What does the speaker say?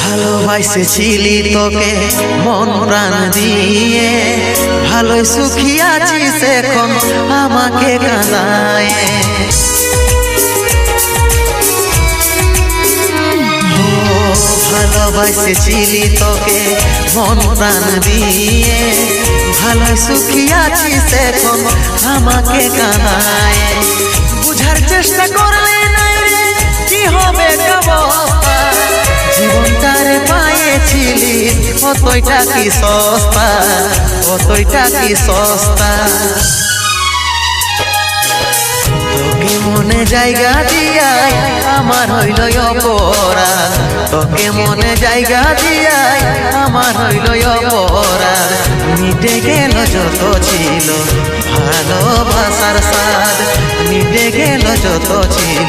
ভালোবাসেছিলি তোকে মন প্রাণ দিয়ে, ভালোই সুখী আছিস এখন আমাকে কাঁদায়। ভালোবাসেছিলি তোকে মন প্রাণ দিয়ে, ভালোই সুখী আছিস এখন আমাকে কাঁদায়। বুঝার চেষ্টা করলে নাই রে কি হবে অবস্থা, জীবনটারে পাইছিলি কতইটা কি সস্তা, কতইটা কি সস্তা। তোকে মনে জায়গা দিয়াই আমার হইল অপরাধ, তোকে মনে জায়গা দিয়াই আমার হইল অপরাধ। মিটে গেল যত ছিল ভালোবাসার স্বাদ, মিটে গেল যত ছিল।